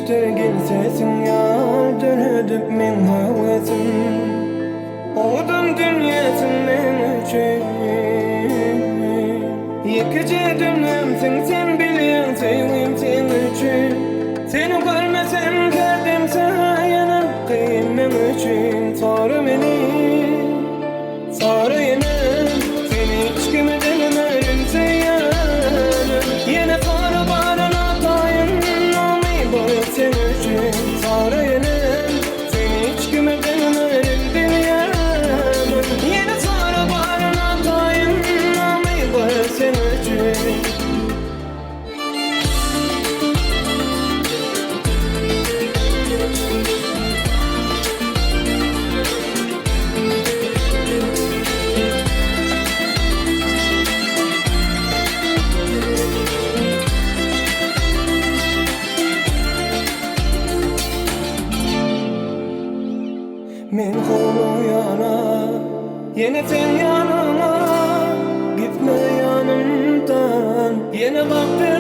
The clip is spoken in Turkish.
Estirgin sesin yar dönüdüp men havasim Oğdum dünyasın men üçün Yıkıcı dünümsün sen biliyorsun sevgim sen üçün Seni görmesem kerdim sayanım kıyım üçün Sarı beni, sarı yenim Seni hiç gümeden ölümse yanım Yine sarı barına tayın Olmayı boyu sen üçün Sarı yenim Seni hiç gümeden ölümden yanım Yine sarı barına tayın Olmayı boyu sen üçün Men kolu yana, yine sen yanıma Gitme yanımdan, yine bak